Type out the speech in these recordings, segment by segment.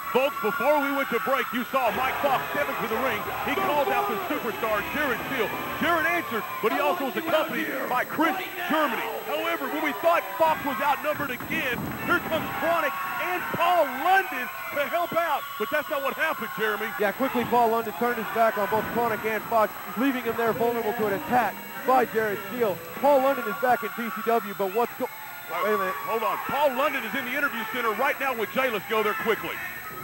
Folks, before we went to break, you saw Mike Foxx step into the ring. He called out the superstar, Jared Steele. Jared answered, but he also was accompanied by Chris Germany. However, when we thought Foxx was outnumbered again, here comes Chronic and Paul London to help out. But that's not what happened, Jeremy. Yeah, quickly Paul London turned his back on both Chronic and Foxx, leaving him there vulnerable to an attack by Jared Steele. Paul London is back in PCW, but what's going... Wait a minute. Hold on. Paul London is in the interview center right now with Jay. Let's go there quickly.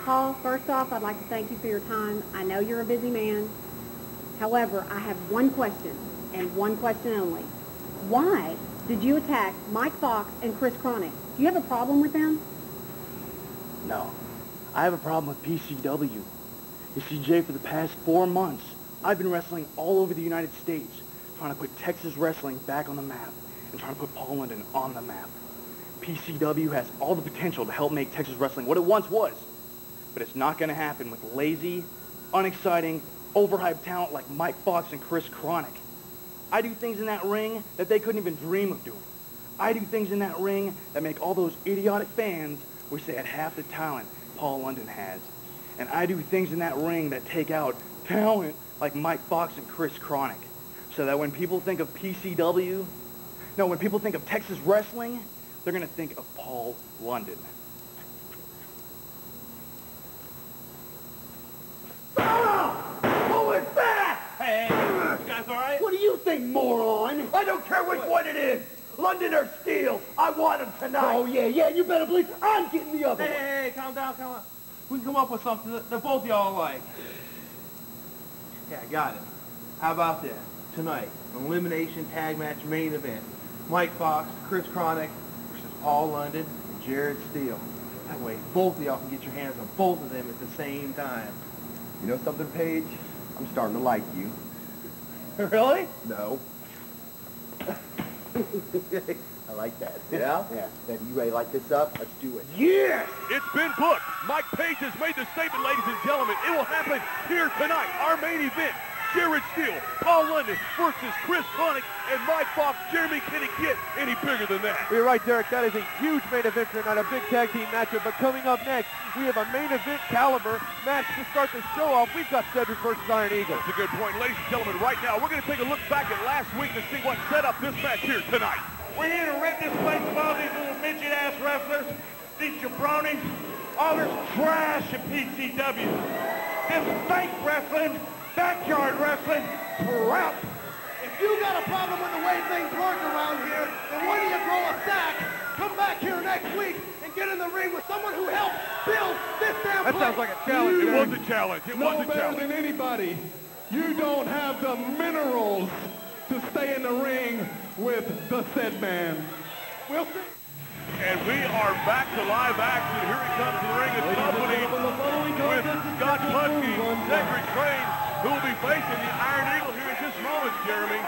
Paul, first off, I'd like to thank you for your time. I know you're a busy man. However, I have one question, and one question only. Why did you attack Mike Foxx and Chris Chronic? Do you have a problem with them? No. I have a problem with PCW. You see, Jay, for the past 4 months, I've been wrestling all over the United States, trying to put Texas wrestling back on the map and trying to put Paul London on the map. PCW has all the potential to help make Texas wrestling what it once was. But it's not going to happen with lazy, unexciting, overhyped talent like Mike Foxx and Chris Chronic. I do things in that ring that they couldn't even dream of doing. I do things in that ring that make all those idiotic fans wish they had half the talent Paul London has. And I do things in that ring that take out talent like Mike Foxx and Chris Chronic. So that when people think of PCW, no, when people think of Texas wrestling, they're going to think of Paul London. Who is that? Hey, you guys all right? What do you think, moron? I don't care which one it is. London or Steele. I want him tonight. Oh, yeah, you better believe I'm getting the other one. Hey, calm down. We can come up with something that both of y'all like. Yeah, I got it. How about this? Tonight, an elimination tag match main event. Mike Foxx, Chris Chronic versus Paul London and Jared Steele. That way, both of y'all can get your hands on both of them at the same time. You know something, Paige? I'm starting to like you. Really? No. I like that. Yeah? Yeah. Then you ready to light this up? Let's do it. Yes! It's been booked. Mike Paige has made the statement, ladies and gentlemen. It will happen here tonight. Our main event. Jared Steele, Paul London versus Chris Chronic and Mike Foxx. Jeremy, can it get any bigger than that? You're right, Derek. That is a huge main event tonight, a big tag team matchup. But coming up next, we have a main event caliber match to start the show off. We've got Cedric versus Iron Eagle. That's a good point. Ladies and gentlemen, right now, we're going to take a look back at last week to see what set up this match here tonight. We're here to rip this place of all these little midget-ass wrestlers, these jabronis, all this trash at PCW. This fake wrestling, backyard wrestling, crap. If you got a problem with the way things work around here, then why don't you grow a sack, come back here next week, and get in the ring with someone who helped build this damn place. That sounds like a challenge. It was a challenge. It was a challenge. No better than anybody. You don't have the minerals to stay in the ring with the said man. We'll see. And we are back to live action. Here he comes to the ring accompanied with Scott Putski, Cedric Craine, who will be facing the Iron Eagle here in just moments, Jeremy.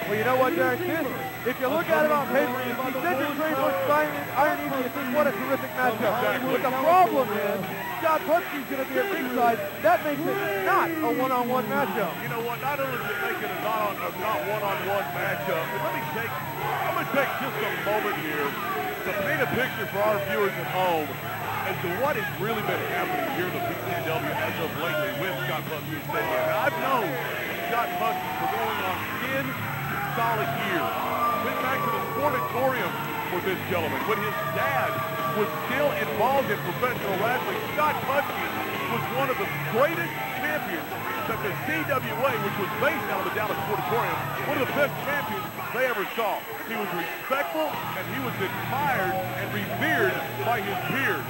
Well, you know what, Derek? If you look at it on paper, you see Cedric Craine versus Iron Eagle. You think, what a terrific matchup. But the problem is, Scott Putski's going to be at ringside. That makes it not a one-on-one matchup. You know what? Not only does it make it a not one-on-one matchup, but I'm going to take just a moment here to paint a picture for our viewers at home as to what has really been happening here in the PCW as of lately with Scott Putski. Now, I've known Scott Putski for going on 10 solid years. Went back to the sportatorium for this gentleman. When his dad was still involved in professional wrestling, Scott Putski was one of the greatest champions that the CWA, which was based out of the Dallas Sportatorium, one of the best champions they ever saw. He was respectful, and he was admired and revered by his peers.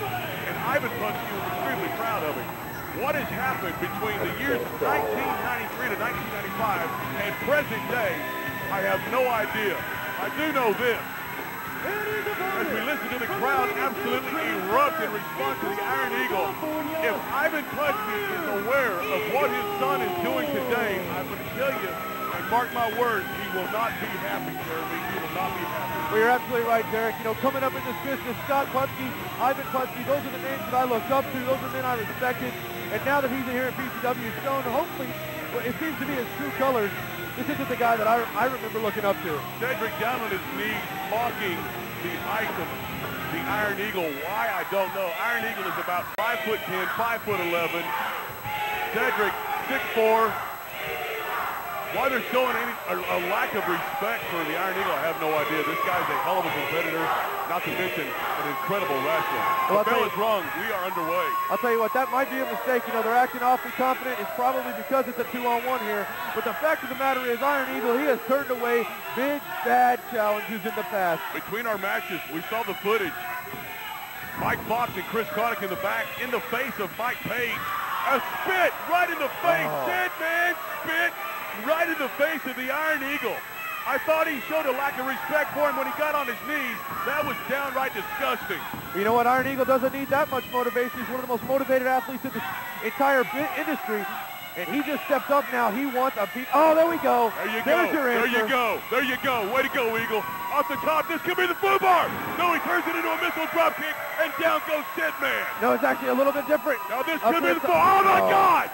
And Ivan Putski was extremely proud of him. What has happened between the years 1993 to 1995 and present day, I have no idea. I do know this. As we listen to the crowd absolutely erupt in response to the Iron Eagle, if Ivan Putski is aware of what his son is doing today, I'm going to tell you, and mark my words, he will not be happy, Jeremy. He will not be happy. Well, you're absolutely right, Derek. You know, coming up in this business, Scott Putski, Ivan Putski, those are the names that I looked up to. Those are men I respected. And now that he's in here at PCW, shown, hopefully, well, it seems to be his true colors. This isn't the guy that I remember looking up to. Cedric down on his knees, mocking the icon the Iron Eagle. Why, I don't know. Iron Eagle is about 5'10", 5'11". Cedric, 6'4". Why they're showing a lack of respect for the Iron Eagle, I have no idea. This guy's a hell of a competitor, not to mention an incredible wrestler. Well, the bell is rung. We are underway. I'll tell you what, that might be a mistake. You know, they're acting awfully confident. It's probably because it's a 2-on-1 here. But the fact of the matter is, Iron Eagle, he has turned away big, bad challenges in the past. Between our matches, we saw the footage. Mike Foxx and Chris Craddock in the back, in the face of Mike Paige. A spit right in the face. Dead man spit right in the face of the Iron Eagle. I thought he showed a lack of respect for him when he got on his knees. That was downright disgusting. You know what? Iron Eagle doesn't need that much motivation. He's one of the most motivated athletes in the entire industry. And he just stepped up now. He wants a beat. Oh, there we go. There you There's go. Your answer. There you go. There you go. Way to go, Eagle. Off the top, this could be the foo bar. No, he turns it into a missile drop kick, and down goes Deadman. No, it's actually a little bit different. Now this could be the foo. Oh, my God.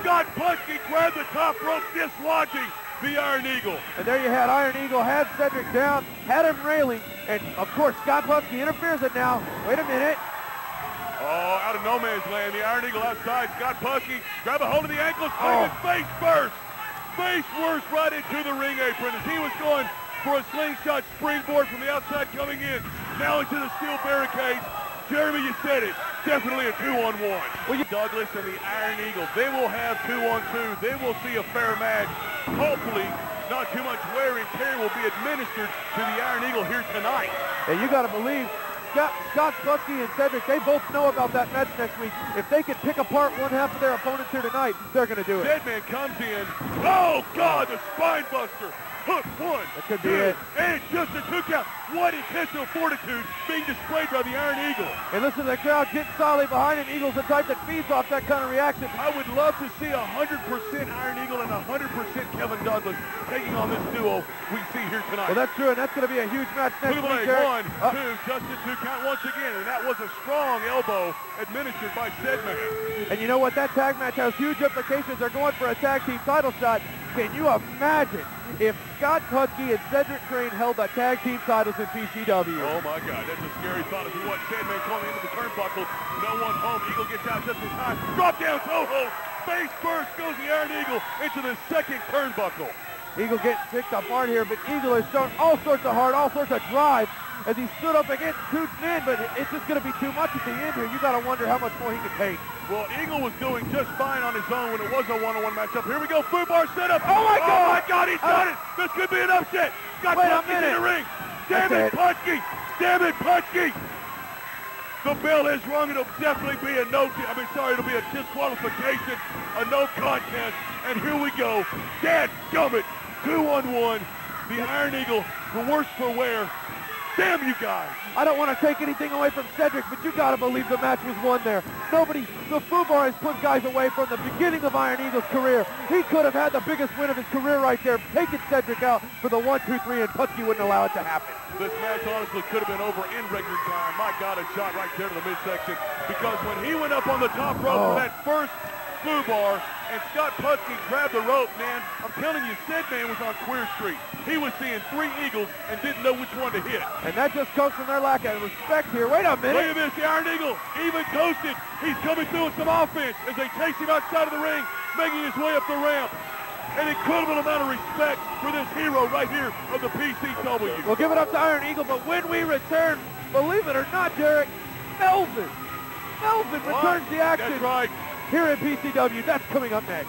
Scott Putski grabbed the top rope, dislodging the Iron Eagle. And there you had Iron Eagle, had Cedric down, had him railing, and of course Scott Putski interferes it now. Wait a minute. Oh, out of no man's land, the Iron Eagle outside. Scott Putski grab a hold of the ankle, swing it face first. Face first right into the ring apron as he was going for a slingshot springboard from the outside coming in. Now into the steel barricades. Jeremy, you said it. Definitely a 2-on-1. Well, Douglas and the Iron Eagle, they will have 2-on-2. They will see a fair match. Hopefully, not too much wear and tear will be administered to the Iron Eagle here tonight. And you got to believe Scott Putski and Cedric, they both know about that match next week. If they can pick apart one half of their opponents here tonight, they're going to do it. Deadman comes in. Oh, God, the spine buster. Hook, one, that could two, be it. And just a 2 count. What intentional fortitude being displayed by the Iron Eagle. And listen to the crowd getting solidly behind him. Eagle's the type that feeds off that kind of reaction. I would love to see 100% Iron Eagle and 100% Kevin Douglas taking on this duo we see here tonight. Well, that's true, and that's going to be a huge match next week, Jared. 1, 2, just a 2 count once again, and that was a strong elbow administered by Cedman. And you know what? That tag match has huge implications. They're going for a tag team title shot. Can you imagine if Scott Putski and Cedric Craine held the tag team titles in PCW? Oh my God, that's a scary thought. As we watch Sandman coming into the turnbuckle, no one home. Eagle gets out just in time. Drop down Toho. Face first goes the Iron Eagle into the second turnbuckle. Eagle getting picked apart here, but Eagle has shown all sorts of heart, all sorts of drive as he stood up against two men, but it's just going to be too much at the end here. You got to wonder how much more he can take. Well, Eagle was doing just fine on his own when it was a one-on-one matchup. Here we go, foo bar setup. Oh my God, he's done it. This could be an upset. Scott Putski's in the ring. Damn it, Putski. Damn it, Putski. The bell is rung. It'll definitely be a it'll be a disqualification, a no contest. And here we go. Dadgummit, 2-on-1. The Iron Eagle, the worst for wear. Damn you guys. I don't want to take anything away from Cedric, but you got to believe the match was won there. The Fubar has put guys away from the beginning of Iron Eagle's career. He could have had the biggest win of his career right there, taking Cedric out for the 1, 2, 3, and Putski wouldn't allow it to happen. This match honestly could have been over in regular time. My God, a shot right there to the midsection, because when he went up on the top rope for that first Fubar, and Scott Putski grabbed the rope, man, I'm telling you, Cedman was on Queer Street. He was seeing 3 Eagles and didn't know which one to hit. And that just comes from their lack of respect here. Wait a minute. Look at this, the Iron Eagle, even toasted. He's coming through with some offense as they chase him outside of the ring, making his way up the ramp. An incredible amount of respect for this hero right here of the PCW. We'll give it up to Iron Eagle, but when we return, believe it or not, Derek, Melvin returns the action. That's right. Here at PCW. That's coming up next.